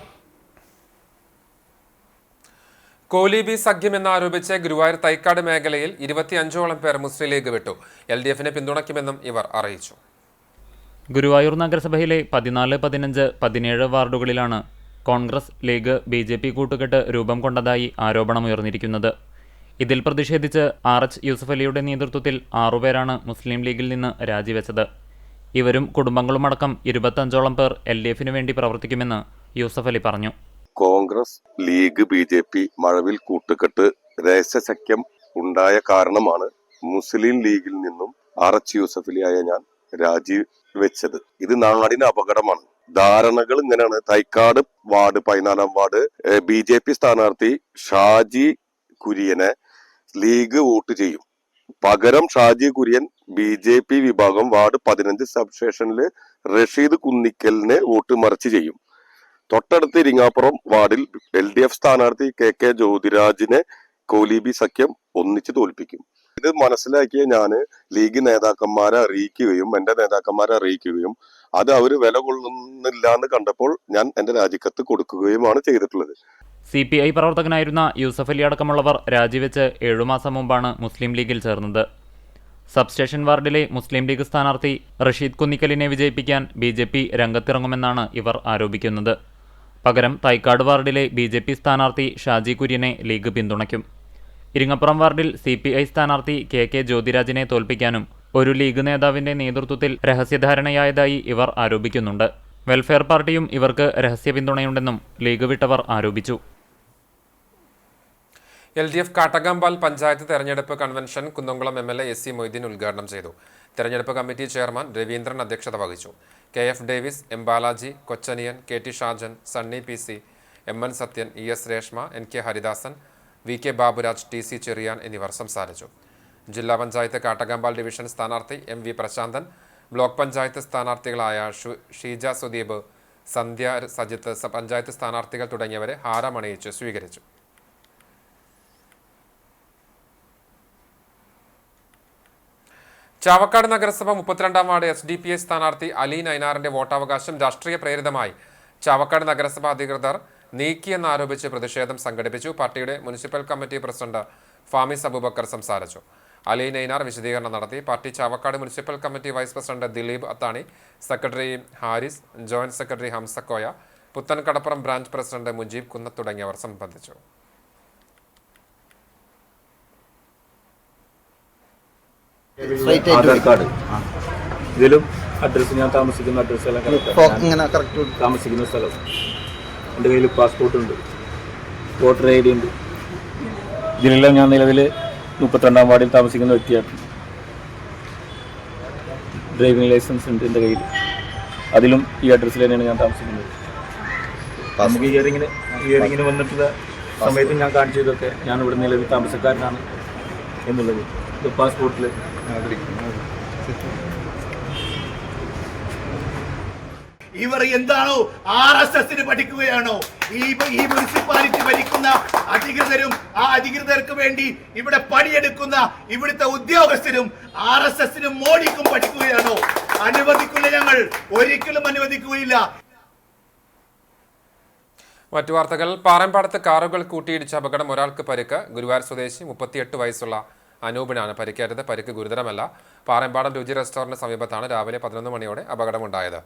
A: കോലീബി സഖ്യമെന്നാരോപിച്ച് ഗുരുവായൂർ തൈക്കാട് മേഖലയിൽ 25ഓളം പേർ മുസ്ലിം ലീഗ് വിട്ടു. LDFനെ പിന്തുണയ്ക്കുമെന്നും ഇവർ അറിയിച്ചു.
D: ഗുരുവായൂർ നഗരസഭയിലെ 14, 15, 17 വാർഡുകളിലാണ് കോൺഗ്രസ്, ലീഗ്, BJP കൂട്ടുകെട്ട് രൂപം കൊണ്ടതായി ആരോപണമുയർന്നിരിക്കുന്നത്. ഇതിൽ പ്രതിഷേധിച്ച് RH യൂസഫ് അലിയുടെ നേതൃത്വത്തിൽ 6 പേരാണ് മുസ്ലിം ലീഗിൽ നിന്ന് രാജിവെച്ചത്. ഇവരും കുടുംബങ്ങളുമടക്കം 25ഓളം പേർ LDFനു വേണ്ടി പ്രവർത്തിക്കുമെന്ന് യൂസഫ് അലി പറഞ്ഞു.
F: കോൺഗ്രസ്, ലീഗ്, BJP മഴവിൽ കൂട്ടുകെട്ട് രഹസ്യസഖ്യം ഉണ്ടായ കാരണമാണ് മുസ്ലിം ലീഗിൽ നിന്നും RH യൂസഫ് അലിയായ ഞാൻ രാജിവെച്ചത്. ഇത് നാടിന് അപകടമാണ്. ധാരണകൾ ഇങ്ങനെയാണ്. തൈക്കാട് വാർഡ് 14-ാം വാർഡ് BJP സ്ഥാനാർത്ഥി ഷാജി കുര്യനെ ലീഗ് വോട്ട് ചെയ്യും. പകരം ഷാജി കുര്യൻ BJP വിഭാഗം വാർഡ് 15 സബ് സ്റ്റേഷനിൽ റഷീദ് കുന്നിക്കലിനെ വോട്ട് മറിച്ച് ചെയ്യും. തൊട്ടടുത്ത് ഇരിങ്ങാപ്പുറം വാർഡിൽ LDF സ്ഥാനാർത്ഥി KK ജ്യോതിരാജിനെ കോലീബി സഖ്യം ഒന്നിച്ച് തോൽപ്പിക്കും. ഇത് മനസ്സിലാക്കിയ ഞാന് ലീഗ് നേതാക്കന്മാരെ അറിയിക്കുകയും എന്റെ നേതാക്കന്മാരെ അറിയിക്കുകയും അത് അവര് വില കൊള്ളുന്നില്ല എന്ന് കണ്ടപ്പോൾ ഞാൻ എന്റെ രാജിക്കത്ത് കൊടുക്കുകയുമാണ് ചെയ്തിട്ടുള്ളത്.
D: CPI പ്രവർത്തകനായിരുന്ന യൂസഫ് അലി അടക്കമുള്ളവർ രാജിവെച്ച് 7 മാസം മുമ്പാണ് മുസ്ലിം ലീഗിൽ ചേർന്നത്. സബ്സ്റ്റേഷൻ വാർഡിലെ മുസ്ലിം ലീഗ് സ്ഥാനാർത്ഥി റഷീദ് കുന്നിക്കലിനെ വിജയിപ്പിക്കാൻ BJP രംഗത്തിറങ്ങുമെന്നാണ് ഇവർ ആരോപിക്കുന്നത്. പകരം തൈക്കാട് വാർഡിലെ BJP സ്ഥാനാർത്ഥി ഷാജി കുര്യനെ ലീഗ് പിന്തുണയ്ക്കും. ഇരിങ്ങപ്പുറം വാർഡിൽ CPI സ്ഥാനാർത്ഥി KK ജ്യോതിരാജിനെ തോൽപ്പിക്കാനും ഒരു ലീഗ് നേതാവിന്റെ നേതൃത്വത്തിൽ രഹസ്യധാരണയായതായി ഇവർ ആരോപിക്കുന്നുണ്ട്. വെൽഫെയർ പാർട്ടിയും ഇവർക്ക് രഹസ്യ പിന്തുണയുണ്ടെന്നും ലീഗ് വിട്ടവർ ആരോപിച്ചു.
A: LDF കാട്ടകമ്പാൽ പഞ്ചായത്ത് തെരഞ്ഞെടുപ്പ് convention Kunnamkulam MLA SC Moideen ഉദ്ഘാടനം ചെയ്തു. തെരഞ്ഞെടുപ്പ് കമ്മിറ്റി ചെയർമാൻ രവീന്ദ്രൻ അധ്യക്ഷത വഹിച്ചു. KF Davis, M Balaji, Kochaniyan, KT Shajan, Sunny PC, MN Sathyan, ES Reshma, NK Haridasan, VK Baburaj, TC Cherian എന്നിവർ സംസാരിച്ചു. ജില്ലാ പഞ്ചായത്ത് കാട്ടകമ്പാൽ ഡിവിഷൻ സ്ഥാനാർത്ഥി MV പ്രശാന്തൻ, ബ്ലോക്ക് പഞ്ചായത്ത് സ്ഥാനാർത്ഥികളായ ഷീജ സുദീപ്, സന്ധ്യ സജിത്ത്, പഞ്ചായത്ത് സ്ഥാനാർത്ഥികൾ തുടങ്ങിയവരെ ഹാരമണിയിച്ച് സ്വീകരിച്ചു. ചാവക്കാട് നഗരസഭ 32-ാം വാർഡ് SDPI സ്ഥാനാർത്ഥി അലി നൈനാറിന്റെ വോട്ടവകാശം രാഷ്ട്രീയ പ്രേരിതമായി ചാവക്കാട് നഗരസഭ അധികൃതർ നീക്കിയെന്നാരോപിച്ച് പ്രതിഷേധം സംഘടിപ്പിച്ചു. പാർട്ടിയുടെ municipal committee president Famis Aboobacker സംസാരിച്ചു. അലി നൈനാർ വിശദീകരണം നടത്തി. Party Chavakkad municipal committee vice president Dileep Athani, secretary Haris, joint secretary Hamsakoya, Puthenkadappuram branch president Mujeeb Kunnath തുടങ്ങിയവർ സംബന്ധിച്ചു.
G: ആധാർ കാർഡ് ഇതിലും അഡ്രസ്സ്, ഞാൻ താമസിക്കുന്ന അഡ്രസ്സ് എല്ലാം താമസിക്കുന്ന സ്ഥലം, എൻ്റെ കയ്യിൽ പാസ്പോർട്ട് ഉണ്ട്, വോട്ടർ ID ഉണ്ട്. ഇതിലെല്ലാം ഞാൻ നിലവിൽ 32-ാം വാർഡിൽ താമസിക്കുന്ന വ്യക്തിയാണ്. ഡ്രൈവിംഗ് ലൈസൻസ് ഉണ്ട് എൻ്റെ കയ്യിൽ. അതിലും ഈ അഡ്രസ്സിൽ തന്നെയാണ് ഞാൻ താമസിക്കുന്നത്. നമുക്ക് ഹിയറിങ്ങിന് വന്നിട്ടുള്ള സമയത്ത് ഞാൻ കാണിച്ചതൊക്കെ ഞാൻ ഇവിടെ നിലവിൽ താമസക്കാരനാണ് എന്നുള്ളത് പാസ്പോർട്ടിൽ.
H: ഇവർ എന്താണോ RSSന് പഠിക്കുകയാണോ? ഈ മുനിസിപ്പാലിറ്റി ഭരിക്കുന്ന അധികൃതരും ആ അധികൃതർക്ക് വേണ്ടി ഇവിടെ പണിയെടുക്കുന്ന ഇവിടുത്തെ ഉദ്യോഗസ്ഥരും RSSനും മോഡിക്കും പഠിക്കുകയാണോ? അനുവദിക്കില്ല, ഞങ്ങൾ ഒരിക്കലും അനുവദിക്കുകയില്ല.
A: മറ്റു വാർത്തകൾ. പാറമ്പാടത്ത് കാറുകൾ കൂട്ടിയിടിച്ച അപകടം, ഒരാൾക്ക് പരിക്ക്. ഗുരുവായൂർ സ്വദേശി 38 വയസ്സുള്ള അനൂപിനാണ് പരിക്കേറ്റത്. പരിക്ക് ഗുരുതരമല്ല. പാറമ്പാടം രുചി റെസ്റ്റോറന്റിന് സമീപത്താണ് രാവിലെ 11 മണിയോടെ അപകടമുണ്ടായത്.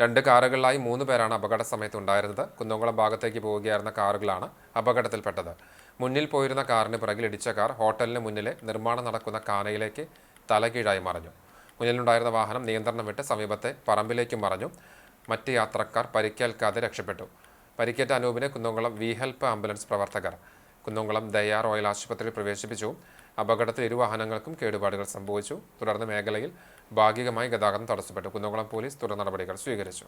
A: 2 കാറുകളിലായി 3 പേരാണ് അപകട സമയത്ത് ഉണ്ടായിരുന്നത്. കുന്നംകുളം ഭാഗത്തേക്ക് പോവുകയായിരുന്ന കാറുകളാണ് അപകടത്തിൽപ്പെട്ടത്. മുന്നിൽ പോയിരുന്ന കാറിന് പിറകിൽ ഇടിച്ച കാർ ഹോട്ടലിന് മുന്നിലെ നിർമ്മാണം നടക്കുന്ന കാനയിലേക്ക് തലകീഴായി മറിഞ്ഞു. മുന്നിലുണ്ടായിരുന്ന വാഹനം നിയന്ത്രണം വിട്ട് സമീപത്തെ പറമ്പിലേക്ക് മറിഞ്ഞു. മറ്റ് യാത്രക്കാർ പരിക്കേൽക്കാതെ രക്ഷപ്പെട്ടു. പരിക്കേറ്റ അനൂപിനെ കുന്നംകുളം വി ഹെൽപ്പ് ആംബുലൻസ് പ്രവർത്തകർ കുന്നംകുളം ദയ റോയൽ ആശുപത്രിയിൽ പ്രവേശിപ്പിച്ചു. അപകടത്തിൽ 2 വാഹനങ്ങൾക്കും കേടുപാടുകൾ സംഭവിച്ചു. തുടർന്ന് മേഖലയിൽ ഭാഗികമായി ഗതാഗതം തടസ്സപ്പെട്ടു. കുന്നംകുളം പോലീസ് തുടർ നടപടികൾ സ്വീകരിച്ചു.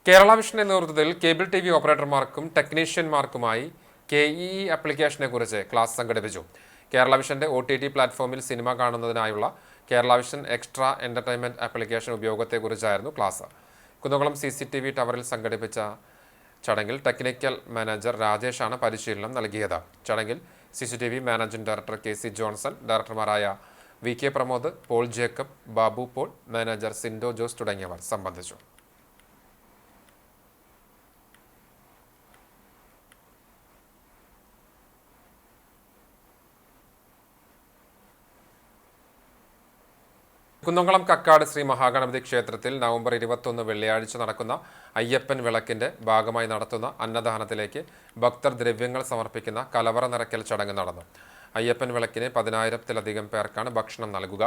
A: കേരള വിഷന്റെ നേതൃത്വത്തിൽ കേബിൾ TV ഓപ്പറേറ്റർമാർക്കും ടെക്നീഷ്യന്മാർക്കുമായി KEE ആപ്ലിക്കേഷനെ കുറിച്ച് ക്ലാസ് സംഘടിപ്പിച്ചു. കേരള വിഷന്റെ OTT പ്ലാറ്റ്ഫോമിൽ സിനിമ കാണുന്നതിനായുള്ള Kerala vision extra entertainment application ഉപയോഗത്തെക്കുറിച്ചായിരുന്നു ക്ലാസ്. കുന്നംകുളം CCTV ടവറിൽ സംഘടിപ്പിച്ച ചടങ്ങിൽ ടെക്നിക്കൽ മാനേജർ രാജേഷാണ് പരിശീലനം നൽകിയത്. ചടങ്ങിൽ CCTV managing director KC Johnson, ഡയറക്ടർമാരായ VK പ്രമോദ്, പോൾ ജേക്കബ്, ബാബു പോൾ, മാനേജർ സിൻഡോ ജോസ് തുടങ്ങിയവർ സംബന്ധിച്ചു. കുന്നംകുളം കക്കാട് ശ്രീ മഹാഗണപതി ക്ഷേത്രത്തിൽ നവംബർ 21 വെള്ളിയാഴ്ച നടക്കുന്ന അയ്യപ്പൻ വിളക്കിന്റെ ഭാഗമായി നടത്തുന്ന അന്നദാനത്തിലേക്ക് ഭക്തർ ദ്രവ്യങ്ങൾ സമർപ്പിക്കുന്ന കലവറ നിറയ്ക്കൽ ചടങ്ങ് നടന്നു. അയ്യപ്പൻ വിളക്കിന് 10,000-ത്തിലധികം പേർക്കാണ് ഭക്ഷണം നൽകുക.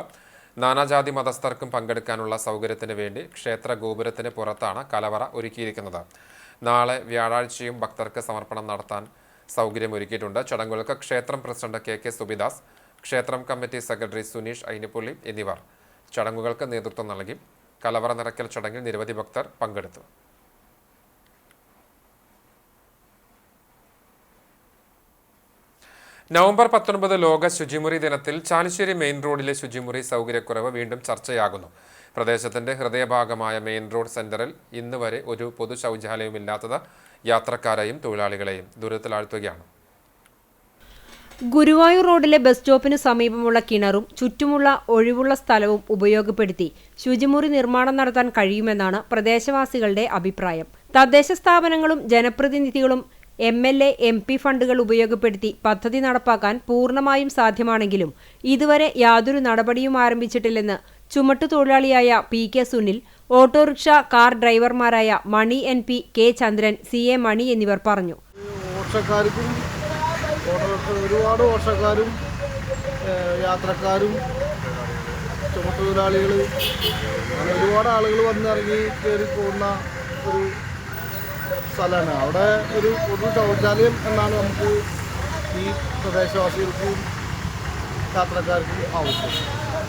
A: നാനാജാതി മതസ്ഥർക്കും പങ്കെടുക്കാനുള്ള സൗകര്യത്തിന് വേണ്ടി ക്ഷേത്ര ഗോപുരത്തിന് പുറത്താണ് കലവറ ഒരുക്കിയിരിക്കുന്നത്. നാളെ വ്യാഴാഴ്ചയും ഭക്തർക്ക് സമർപ്പണം നടത്താൻ സൗകര്യമൊരുക്കിയിട്ടുണ്ട്. ചടങ്ങുകൾക്ക് ക്ഷേത്രം പ്രസിഡന്റ് കെ സുബിദാസ്, ക്ഷേത്രം കമ്മിറ്റി സെക്രട്ടറി സുനീഷ് ഐനിപ്പുള്ളി എന്നിവർ ചടങ്ങുകൾക്ക് നേതൃത്വം നൽകി. കലവറ നിറയ്ക്കൽ ചടങ്ങിൽ നിരവധി ഭക്തർ പങ്കെടുത്തു. നവംബർ 19 ലോക ശുചിമുറി ദിനത്തിൽ ചാലിശ്ശേരി മെയിൻ റോഡിലെ ശുചിമുറി സൗകര്യക്കുറവ് വീണ്ടും ചർച്ചയാകുന്നു. പ്രദേശത്തിന്റെ ഹൃദയഭാഗമായ മെയിൻ റോഡ് സെന്ററിൽ ഇന്ന് വരെ ഒരു പൊതു ശൗചാലയമില്ലാത്തത് യാത്രക്കാരെയും തൊഴിലാളികളെയും ദുരിതത്തിലാഴ്ത്തുകയാണ്.
I: ഗുരുവായൂർ റോഡിലെ ബസ് സ്റ്റോപ്പിന് സമീപമുള്ള കിണറും ചുറ്റുമുള്ള ഒഴിവുള്ള സ്ഥലവും ഉപയോഗപ്പെടുത്തി ശുചിമുറി നിർമ്മാണം നടത്താൻ കഴിയുമെന്നാണ് പ്രദേശവാസികളുടെ അഭിപ്രായം. തദ്ദേശ സ്ഥാപനങ്ങളും ജനപ്രതിനിധികളും MLA MP ഫണ്ടുകൾ ഉപയോഗപ്പെടുത്തി പദ്ധതി നടപ്പാക്കാൻ പൂർണ്ണമായും സാധ്യമാണെങ്കിലും ഇതുവരെ യാതൊരു നടപടിയും ആരംഭിച്ചിട്ടില്ലെന്ന് ചുമട്ടുതൊഴിലാളിയായ PK സുനിൽ, ഓട്ടോറിക്ഷ കാർ ഡ്രൈവർമാരായ മണി NP, K ചന്ദ്രൻ, CA മണി എന്നിവർ പറഞ്ഞു.
B: ഒരുപാട് വർഷക്കാരും യാത്രക്കാരും ചുമട്ടുതൊഴിലാളികൾ അങ്ങനെ ഒരുപാട് ആളുകൾ വന്നിറങ്ങി കയറി പോകുന്ന ഒരു സ്ഥലമാണ്. അവിടെ ഒരു പൊതു ശൗചാലയം എന്നാണ് നമുക്ക് ഈ പ്രദേശവാസികൾക്കും യാത്രക്കാർക്കും ആവശ്യം.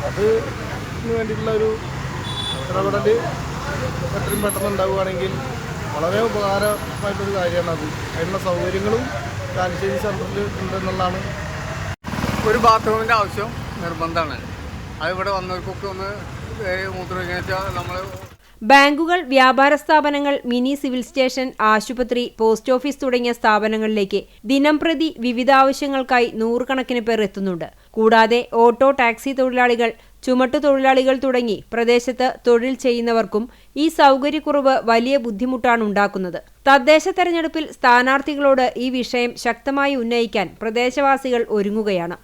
B: അതിന് വേണ്ടിയിട്ടുള്ള ഒരു ഇടപെടൽ എത്രയും പെട്ടെന്ന് ഉണ്ടാവുകയാണെങ്കിൽ വളരെ ഉപകാരമായിട്ടൊരു കാര്യമാണ്. അതിനുള്ള സൗകര്യങ്ങളും ചാലിശ്ശേരി സെൻറ്ററിൽ ഉണ്ടെന്നുള്ളതാണ്. ഒരു ബാത്റൂമിൻ്റെ ആവശ്യം നിർബന്ധമാണ്. അതിവിടെ വന്നവർക്കൊക്കെ ഒന്ന് മൂത്രമൊഴിക്കാൻ വെച്ചാൽ നമ്മൾ
I: ബാങ്കുകൾ, വ്യാപാര സ്ഥാപനങ്ങൾ, മിനി സിവിൽ സ്റ്റേഷൻ, ആശുപത്രി, പോസ്റ്റ് ഓഫീസ് തുടങ്ങിയ സ്ഥാപനങ്ങളിലേക്ക് ദിനംപ്രതി വിവിധ ആവശ്യങ്ങൾക്കായി നൂറുകണക്കിന് പേർ എത്തുന്നുണ്ട്. കൂടാതെ ഓട്ടോ, ടാക്സി തൊഴിലാളികൾ, ചുമട്ടുതൊഴിലാളികൾ തുടങ്ങി പ്രദേശത്ത് തൊഴിൽ ചെയ്യുന്നവർക്കും ഈ സൗകര്യക്കുറവ് വലിയ ബുദ്ധിമുട്ടാണ് ഉണ്ടാക്കുന്നത്. തദ്ദേശ തെരഞ്ഞെടുപ്പിൽ സ്ഥാനാർത്ഥികളോട് ഈ വിഷയം ശക്തമായി ഉന്നയിക്കാൻ പ്രദേശവാസികൾ ഒരുങ്ങുകയാണ്.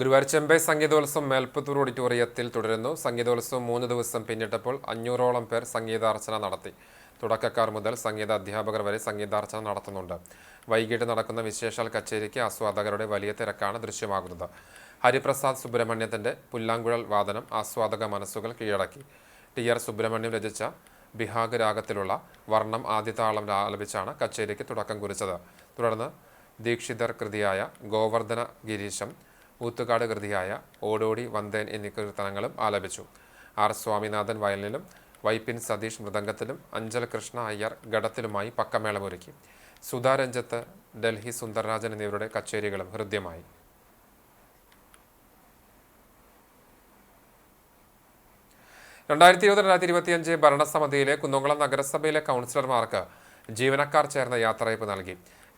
A: ഗുരുവായൂർ ചെമ്പൈ സംഗീതോത്സവം മേൽപ്പത്തൂർ ഓഡിറ്റോറിയത്തിൽ തുടരുന്നു. സംഗീതോത്സവം 3 ദിവസം പിന്നിട്ടപ്പോൾ 500ഓളം പേർ സംഗീതാർച്ചന നടത്തി. തുടക്കക്കാർ മുതൽ സംഗീത അധ്യാപകർ വരെ സംഗീതാർച്ചന നടത്തുന്നുണ്ട്. വൈകിട്ട് നടക്കുന്ന വിശേഷാൽ കച്ചേരിക്ക് ആസ്വാദകരുടെ വലിയ തിരക്കാണ് ദൃശ്യമാകുന്നത്. ഹരിപ്രസാദ് സുബ്രഹ്മണ്യത്തിന്റെ പുല്ലാങ്കുഴൽ വാദനം ആസ്വാദക മനസ്സുകൾ കീഴടക്കി. TR സുബ്രഹ്മണ്യം രചിച്ച ബിഹാഗ് രാഗത്തിലുള്ള വർണ്ണം ആദ്യതാളം ആലപിച്ചാണ് കച്ചേരിക്ക് തുടക്കം കുറിച്ചത്. തുടർന്ന് ദീക്ഷിതർ കൃതിയായ ഗോവർദ്ധന ഗിരീശം, ഊത്തുകാട് കൃതിയായ ഓടോടി വന്ദേൻ എന്നീ കീർത്തനങ്ങളും ആലപിച്ചു. R സ്വാമിനാഥൻ വയലിനിലും വൈപ്പിൻ സതീഷ് മൃദംഗത്തിലും അഞ്ചൽ കൃഷ്ണ അയ്യർ ഘടത്തിലുമായി പക്കമേളമൊരുക്കി. സുധാ രഞ്ജത്ത്, ഡൽഹി സുന്ദർരാജൻ എന്നിവരുടെ കച്ചേരികളും ഹൃദ്യമായി. രണ്ടായിരത്തി 20-2025 ഭരണസമിതിയിലെ കുന്നംകുളം നഗരസഭയിലെ കൗൺസിലർമാർക്ക് ജീവനക്കാർ ചേർന്ന യാത്രയയപ്പ് നൽകി.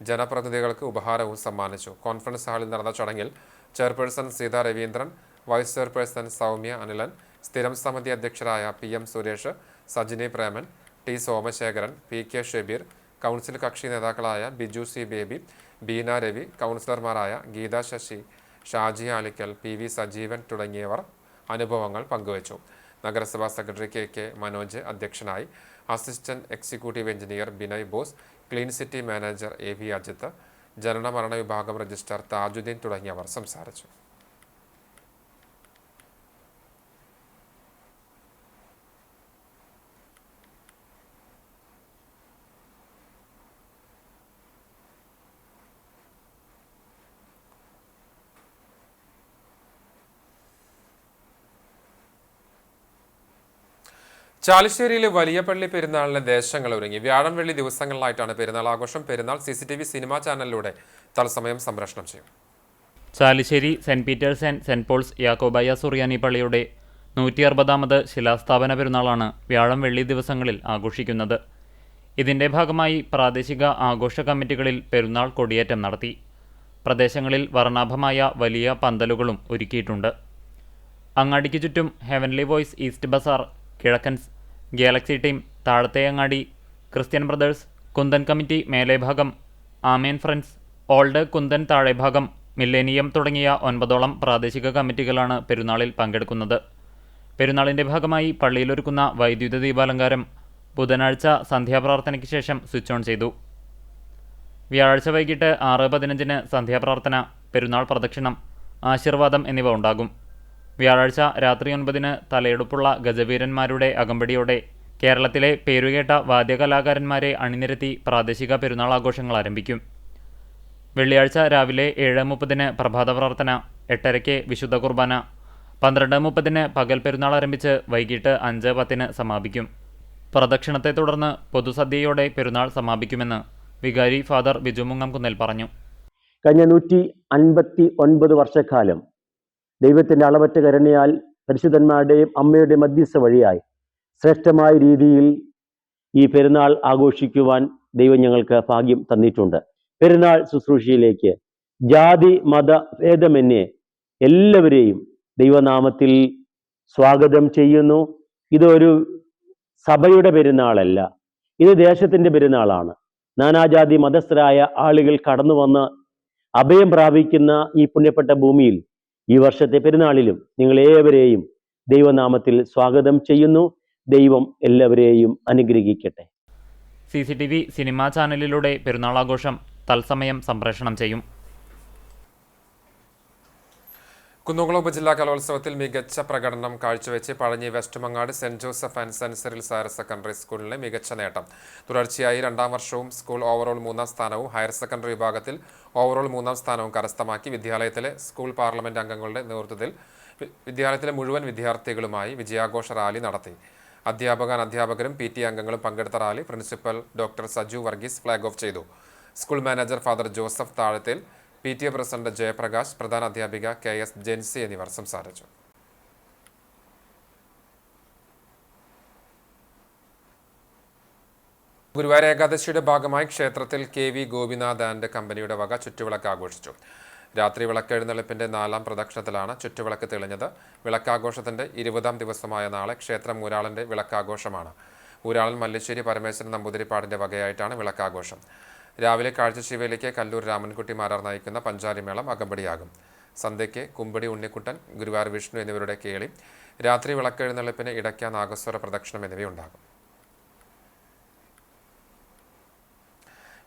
A: ജനപ്രതിനിധികൾക്ക് ഉപഹാരവും സമ്മാനിച്ചു. കോൺഫറൻസ് ഹാളിൽ നടന്ന ചടങ്ങിൽ chairperson Seetha Raveendran, vice chairperson Soumya Anilan, സ്ഥിരം സമിതി അധ്യക്ഷരായ PM Suresh, Sajini Preman, T Somasekharan, PK Shabeer, council കക്ഷി നേതാക്കളായ ബിജു C ബേബി, ബീന രവി, കൗൺസിലർമാരായ ഗീത ശശി, ഷാജി ആലിക്കൽ, PV സജീവൻ തുടങ്ങിയവർ അനുഭവങ്ങൾ പങ്കുവച്ചു. നഗരസഭാ സെക്രട്ടറി KK മനോജ് അധ്യക്ഷനായി. Assistant executive engineer Binay Bose, clean city manager AV Ajith, ജനനമരണ വിഭാഗം രജിസ്ട്രാർ താജുദ്ദീൻ തുടങ്ങിയവർ സംസാരിച്ചു. ചാലിശ്ശേരിയിലെ വലിയ പള്ളി പെരുന്നാളിന് ദേശങ്ങൾ ഒരുങ്ങി. വ്യാഴം വെള്ളി ദിവസങ്ങളിലായിട്ടാണ് പെരുന്നാൾ ആഘോഷം. പെരുന്നാൾ CCTV സിനിമാ ചാനലിലൂടെ തത്സമയം സംപ്രേഷണം ചെയ്യും.
D: Chalissery saint Peter's and saint Paul's Yacobaya Suriyani പള്ളിയുടെ 160ാമത് ശിലാസ്ഥാപന പെരുന്നാളാണ് വ്യാഴം വെള്ളി ദിവസങ്ങളിൽ ആഘോഷിക്കുന്നത്. ഇതിന്റെ ഭാഗമായി പ്രാദേശിക ആഘോഷ കമ്മിറ്റികളിൽ പെരുന്നാൾ കൊടിയേറ്റം നടത്തി. പ്രദേശങ്ങളിൽ വർണ്ണാഭമായ വലിയ പന്തലുകളും ഒരുക്കിയിട്ടുണ്ട്. അങ്ങാടിക്ക് ചുറ്റും ഹെവൻലി വോയ്സ് ഈസ്റ്റ് ബസാർ, കിഴക്കൻസ്, ഗാലക്സി ടീം, താഴത്തെയങ്ങാടി, ക്രിസ്ത്യൻ ബ്രദേഴ്സ്, കുന്തൻ കമ്മിറ്റി മേലേഭാഗം, ആമേൻ ഫ്രണ്ട്സ്, ഓൾഡ് കുന്തൻ താഴെഭാഗം, മില്ലേനിയം തുടങ്ങിയ 9ഓളം പ്രാദേശിക കമ്മിറ്റികളാണ് പെരുന്നാളിൽ പങ്കെടുക്കുന്നത്. പെരുന്നാളിൻ്റെ ഭാഗമായി പള്ളിയിലൊരുക്കുന്ന വൈദ്യുത ദീപാലങ്കാരം ബുധനാഴ്ച സന്ധ്യാപ്രാർത്ഥനയ്ക്ക് ശേഷം സ്വിച്ച് ഓൺ ചെയ്തു. വ്യാഴാഴ്ച വൈകിട്ട് 6:15 സന്ധ്യാപ്രാർത്ഥന, പെരുന്നാൾ പ്രദക്ഷിണം, ആശീർവാദം എന്നിവ ഉണ്ടാകും. വ്യാഴാഴ്ച രാത്രി 9 തലയെടുപ്പുള്ള ഗജവീരന്മാരുടെ അകമ്പടിയോടെ കേരളത്തിലെ പേരുകേട്ട വാദ്യകലാകാരന്മാരെ അണിനിരത്തി പ്രാദേശിക പെരുന്നാൾ ആഘോഷങ്ങൾ ആരംഭിക്കും. വെള്ളിയാഴ്ച രാവിലെ 7:30 പ്രഭാത പ്രാർത്ഥന, 8:30 വിശുദ്ധ കുർബാന, 12:30 പകൽ പെരുന്നാൾ ആരംഭിച്ച് വൈകിട്ട് 5:10 സമാപിക്കും. പ്രദക്ഷിണത്തെ തുടർന്ന് പൊതുസദ്യയോടെ പെരുന്നാൾ സമാപിക്കുമെന്ന് വികാരി ഫാദർ ബിജു മുങ്ങംകുന്നേൽ പറഞ്ഞു.
J: കഴിഞ്ഞ 159 വർഷക്കാലം ദൈവത്തിൻ്റെ അളവറ്റ കരുണയാൽ പരിശുദ്ധന്മാരുടെയും അമ്മയുടെയും മധ്യസ്ഥ വഴിയായി ശ്രേഷ്ഠമായ രീതിയിൽ ഈ പെരുന്നാൾ ആഘോഷിക്കുവാൻ ദൈവം ഞങ്ങൾക്ക് ഭാഗ്യം തന്നിട്ടുണ്ട്. പെരുന്നാൾ ശുശ്രൂഷയിലേക്ക് ജാതി മത ഭേദമന്യേ എല്ലാവരെയും ദൈവനാമത്തിൽ സ്വാഗതം ചെയ്യുന്നു. ഇതൊരു സഭയുടെ പെരുന്നാളല്ല, ഇത് ദേശത്തിൻ്റെ പെരുന്നാളാണ്. നാനാജാതി മതസ്ഥരായ ആളുകൾ കടന്നു വന്ന് അഭയം പ്രാപിക്കുന്ന ഈ പുണ്യപ്പെട്ട ഭൂമിയിൽ ഈ വർഷത്തെ പെരുന്നാളിലും നിങ്ങളേവരെയും ദൈവനാമത്തിൽ സ്വാഗതം ചെയ്യുന്നു. ദൈവം എല്ലാവരെയും അനുഗ്രഹിക്കട്ടെ.
D: CCTV സിനിമാ ചാനലിലൂടെ പെരുന്നാളാഘോഷം തത്സമയം സംപ്രേഷണം ചെയ്യും.
A: കുന്നംകുളം ഉപജില്ലാ കലോത്സവത്തിൽ മികച്ച പ്രകടനം കാഴ്ചവെച്ച് Pazhanji west Mangad saint Joseph and saint Cyril's higher secondary സ്കൂളിലെ മികച്ച നേട്ടം. തുടർച്ചയായി 2ാം വർഷവും സ്കൂൾ ഓവറോൾ 3ാം സ്ഥാനവും ഹയർ സെക്കൻഡറി വിഭാഗത്തിൽ ഓവറോൾ 3ാം സ്ഥാനവും കരസ്ഥമാക്കി. വിദ്യാലയത്തിലെ സ്കൂൾ പാർലമെന്റ് അംഗങ്ങളുടെ നേതൃത്വത്തിൽ വിദ്യാലയത്തിലെ മുഴുവൻ വിദ്യാർത്ഥികളുമായി വിജയാഘോഷ റാലി നടത്തി. അധ്യാപകരും PT അംഗങ്ങളും പങ്കെടുത്ത rally principal doctor Saju Varghese flag off ചെയ്തു. School manager father Joseph Thazhathil, PTA president Jayaprakash, പ്രധാന അധ്യാപിക KS ജെൻസി എന്നിവർ സംസാരിച്ചു. ഗുരുവായൂർ ഏകാദശിയുടെ ഭാഗമായി ക്ഷേത്രത്തിൽ KV ഗോപിനാഥ് ആൻഡ് കമ്പനിയുടെ വക ചുറ്റുവിളക്ക് ആഘോഷിച്ചു. രാത്രി വിളക്കെഴുന്നള്ളിപ്പിന്റെ 4ാം പ്രദക്ഷിണത്തിലാണ് ചുറ്റുവിളക്ക് തെളിഞ്ഞത്. വിളക്കാഘോഷത്തിന്റെ 20ാം ദിവസമായ നാളെ ക്ഷേത്രം ഊരാളന്റെ വിളക്കാഘോഷമാണ്. ഊരാളൻ മല്ലിശ്ശേരി പരമേശ്വരൻ നമ്പൂതിരിപ്പാടിന്റെ വകയായിട്ടാണ് വിളക്കാഘോഷം. രാവിലെ കാഴ്ചശിവയിലേക്ക് കല്ലൂർ രാമൻകുട്ടി മാരാർ നയിക്കുന്ന പഞ്ചാരിമേളം അകമ്പടിയാകും. സന്ധ്യയ്ക്ക് കുമ്പടി ഉണ്ണിക്കുട്ടൻ, ഗുരുവായൂർ വിഷ്ണു എന്നിവരുടെ കേളി, രാത്രി വിളക്കെഴുന്നള്ളിപ്പിന് ഇടയ്ക്ക നാഗസ്വര പ്രദക്ഷിണം എന്നിവയുണ്ടാകും.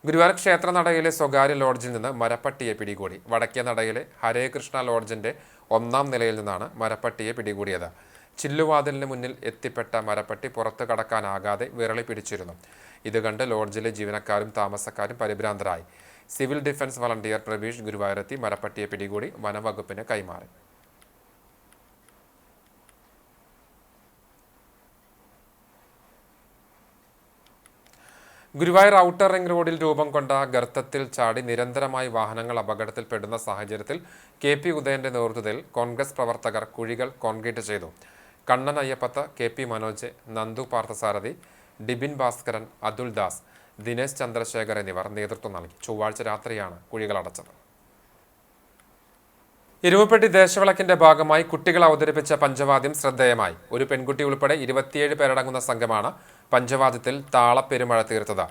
A: ഗുരുവായൂർ ക്ഷേത്ര നടയിലെ സ്വകാര്യ ലോഡ്ജിൽ നിന്ന് മരപ്പട്ടിയെ പിടികൂടി. വടക്കേ നടയിലെ ഹരേ കൃഷ്ണ ലോഡ്ജിന്റെ 1ാം നിലയിൽ നിന്നാണ് മരപ്പട്ടിയെ പിടികൂടിയത്. ചില്ലുവാതിലിന് മുന്നിൽ എത്തിപ്പെട്ട മരപ്പട്ടി പുറത്തു കടക്കാനാകാതെ വിരളി പിടിച്ചിരുന്നു. ഇത് കണ്ട് ലോഡ്ജിലെ ജീവനക്കാരും താമസക്കാരും പരിഭ്രാന്തരായി. സിവിൽ ഡിഫൻസ് വളണ്ടിയർ പ്രവീഷ് ഗുരുവായൂരെത്തി മരപ്പട്ടിയെ പിടികൂടി വനംവകുപ്പിന് കൈമാറി. ഗുരുവായൂർ ഔട്ടർ റിംഗ് റോഡിൽ രൂപം കൊണ്ട ഗർത്തത്തിൽ ചാടി നിരന്തരമായി വാഹനങ്ങൾ അപകടത്തിൽപ്പെടുന്ന സാഹചര്യത്തിൽ KP ഉദയന്റെ നേതൃത്വത്തിൽ കോൺഗ്രസ് പ്രവർത്തകർ കുഴികൾ കോൺക്രീറ്റ് ചെയ്തു. കണ്ണൻ അയ്യപ്പത്ത്, KP മനോജ്, നന്ദു പാർത്ഥസാരഥി, ഡിബിൻ ഭാസ്കരൻ, അതുൽ ദാസ്, ദിനേശ് ചന്ദ്രശേഖർ എന്നിവർ നേതൃത്വം നൽകി. ചൊവ്വാഴ്ച രാത്രിയാണ് കുഴികൾ അടച്ചത്. ഇരുമ്പപ്പെട്ടി ദേശവിളക്കിന്റെ ഭാഗമായി കുട്ടികൾ അവതരിപ്പിച്ച പഞ്ചവാദ്യം ശ്രദ്ധേയമായി. ഒരു പെൺകുട്ടി ഉൾപ്പെടെ 27 പേരടങ്ങുന്ന സംഘമാണ് പഞ്ചവാദ്യത്തിൽ താളപ്പെരുമഴ തീർത്തത്.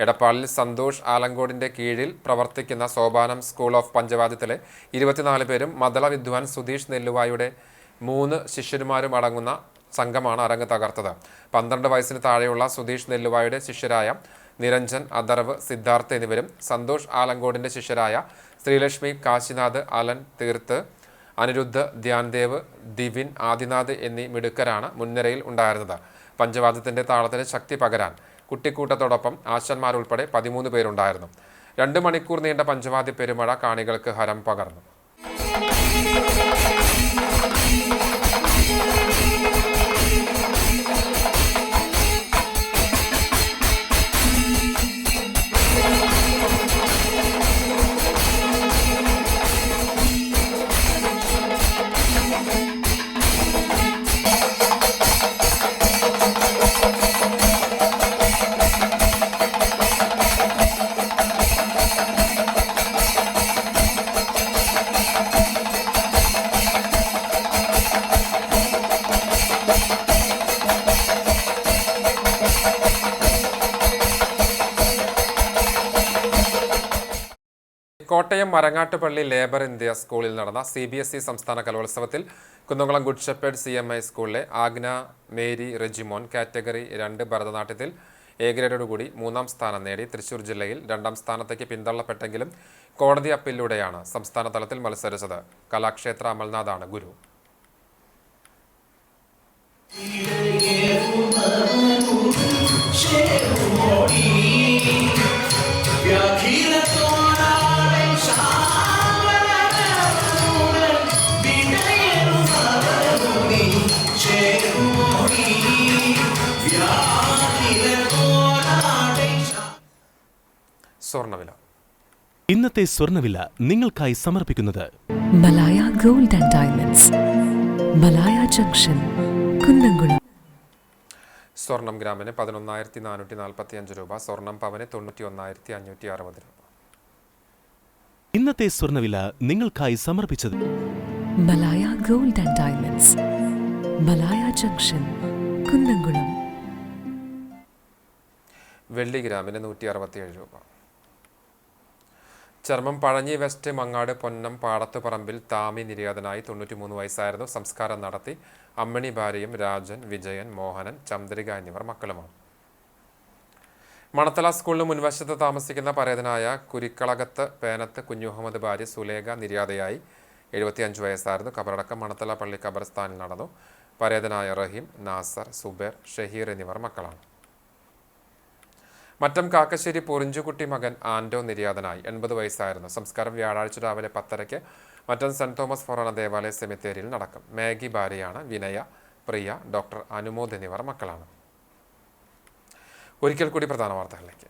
A: എടപ്പാളിൽ സന്തോഷ് ആലങ്കോടിന്റെ കീഴിൽ പ്രവർത്തിക്കുന്ന സോപാനം സ്കൂൾ ഓഫ് പഞ്ചവാദ്യത്തിലെ 24 പേരും മദള വിദ്വാൻ സുധീഷ് നെല്ലുവായുടെ 3 ശിഷ്യന്മാരും അടങ്ങുന്ന സംഘമാണ് അരങ്ങ് തകർത്തത്. 12 വയസ്സിന് താഴെയുള്ള സുധീഷ് നെല്ലുവായുടെ ശിഷ്യരായ നിരഞ്ജൻ, അദർവ്, സിദ്ധാർത്ഥ് എന്നിവരും സന്തോഷ് ആലങ്കോടിന്റെ ശിഷ്യരായ ശ്രീലക്ഷ്മി, കാശിനാഥ്, അലൻ, തീർത്ത്, അനിരുദ്ധ്, ധ്യാൻദേവ്, ദിവിൻ, ആദിനാഥ് എന്നീ മിടുക്കരാണ് മുൻനിരയിൽ ഉണ്ടായിരുന്നത്. പഞ്ചവാദ്യത്തിന്റെ താളത്തിന് ശക്തി പകരാൻ കുട്ടിക്കൂട്ടത്തോടൊപ്പം ആശന്മാരുൾപ്പെടെ 13 പേരുണ്ടായിരുന്നു. 2 മണിക്കൂർ നീണ്ട പഞ്ചവാദ്യ പെരുമഴ കാണികൾക്ക് ഹരം പകർന്നു. കോട്ടയം മരങ്ങാട്ടുപള്ളി ലേബർ ഇന്ത്യ സ്കൂളിൽ നടന്ന CBSE സംസ്ഥാന കലോത്സവത്തിൽ കുന്നംകുളം ഗുഡ് ഷെപ്പേർഡ് CMI സ്കൂളിലെ Agna Mary Rejimon category 2 ഭരതനാട്യത്തിൽ A ഗ്രേഡോടുകൂടി 3ാം സ്ഥാനം നേടി. തൃശൂർ ജില്ലയിൽ 2ാം സ്ഥാനത്തേക്ക് പിന്തള്ളപ്പെട്ടെങ്കിലും കോടതി അപ്പീലിലൂടെയാണ് സംസ്ഥാന തലത്തിൽ മത്സരിച്ചത്. കലാക്ഷേത്ര അമൽനാഥാണ് ഗുരു. സ്വർണ്ണവില.
K: ഇന്നത്തെ സ്വർണ്ണവില നിങ്ങൾക്കായി സമർപ്പിക്കുന്നത്
L: Malaya gold and diamonds, Malaya junction, Kunnamkulam.
A: സ്വർണം ഗ്രാമിന് 11,445 രൂപ, സ്വർണം പവന് 91,560 രൂപ.
K: ഇന്നത്തെ സ്വർണ്ണവില നിങ്ങൾക്കായി സമർപ്പിച്ചത്
L: Malaya gold and diamonds, Malaya junction, Kunnamkulam.
A: വെള്ളി ഗ്രാമിന് 167 രൂപ. ചർമ്മം പഴഞ്ഞി വെസ്റ്റ് മങ്ങാട് പൊന്നം പാടത്തുപറമ്പിൽ താമി നിര്യാതനായി 93 വയസ്സായിരുന്നു. സംസ്കാരം നടത്തി. അമ്മണി ഭാര്യയും രാജൻ, വിജയൻ, മോഹനൻ, ചന്ദ്രിക എന്നിവർ മക്കളുമാണ്. മണത്തല സ്കൂളിന് മുൻവശത്ത് താമസിക്കുന്ന പരേതനായ കുരിക്കളകത്ത് പേനത്ത് കുഞ്ഞുമുഹമ്മദ് ഭാര്യ സുലേഖ നിര്യാതയായി. 75 വയസ്സായിരുന്നു. ഖബറടക്കം മണത്തല പള്ളി ഖബർസ്ഥാനിൽ നടന്നു. പരേതനായ റഹീം, നാസർ, സുബേർ, ഷഹീർ എന്നിവർ മക്കളാണ്. മറ്റം കാക്കശ്ശേരി പൊറിഞ്ചുകുട്ടി മകൻ ആൻഡോ നിര്യാതനായി. 80 വയസ്സായിരുന്നു. സംസ്കാരം വ്യാഴാഴ്ച രാവിലെ 10:30 മറ്റം സെന്റ് തോമസ് ഫൊറോണ ദേവാലയ സെമിത്തേരിയിൽ നടക്കും. മാഗി ഭാര്യയാണ്. വിനയ, പ്രിയ, ഡോക്ടർ അനുമോദ് എന്നിവർ മക്കളാണ്. ഒരിക്കൽ കൂടി പ്രധാന വാർത്തകളിലേക്ക്.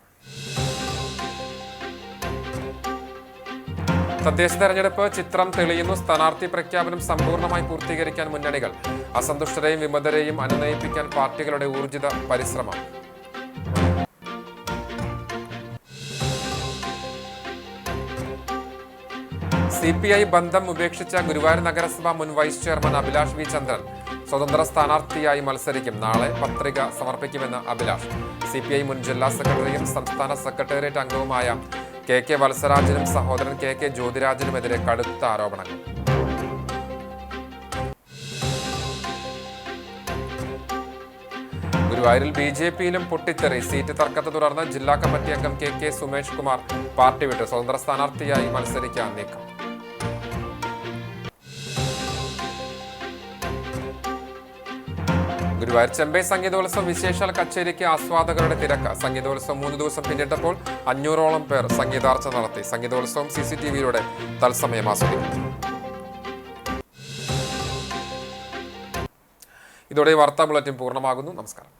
A: തദ്ദേശ തെരഞ്ഞെടുപ്പ് ചിത്രം തെളിയുന്നു. സ്ഥാനാർത്ഥി പ്രഖ്യാപനം സമ്പൂർണ്ണമായി പൂർത്തീകരിക്കാൻ മുന്നണികൾ. അസന്തുഷ്ടരെയും വിമതരെയും അനുനയിപ്പിക്കാൻ പാർട്ടികളുടെ ഊർജിത പരിശ്രമം. CPI ബന്ധം ഉപേക്ഷിച്ച ഗുരുവായൂർ നഗരസഭ മുൻ വൈസ് ചെയർമാൻ അഭിലാഷ് വി ചന്ദ്രൻ സ്വതന്ത്ര സ്ഥാനാർത്ഥിയായി മത്സരിക്കും. നാളെ പത്രിക സമർപ്പിക്കുമെന്ന് അഭിലാഷ്. CPI മുൻ ജില്ലാ സെക്രട്ടറിയും സംസ്ഥാന സെക്രട്ടേറിയറ്റ് അംഗവുമായ KK വത്സരാജനും സഹോദരൻ KK ജ്യോതിരാജനുമെതിരെ കടുത്ത ആരോപണങ്ങൾ. ഗുരുവായൂരിൽ BJPയിലും പൊട്ടിത്തെറി. സീറ്റ് തർക്കത്തെ തുടർന്ന് ജില്ലാ കമ്മിറ്റി അംഗം KK സുമേഷ് കുമാർ പാർട്ടി വിട്ടു. സ്വതന്ത്ര സ്ഥാനാർത്ഥിയായി മത്സരിക്കാൻ നീക്കം. ഗുരുവായൂർ ചെമ്പൈ സംഗീതോത്സവം വിശേഷാൽ കച്ചേരിക്ക് ആസ്വാദകരുടെ തിരക്ക്. സംഗീതോത്സവം 3 ദിവസം പിന്നിട്ടപ്പോൾ 500ഓളം പേർ സംഗീതാർച്ചന നടത്തി. സംഗീതോത്സവം CCTVയിലൂടെ തത്സമയം ആസ്വദിക്കും. ഇതോടെ വാർത്താ ബുള്ളറ്റിൻ പൂർണ്ണമാകുന്നു. നമസ്കാരം.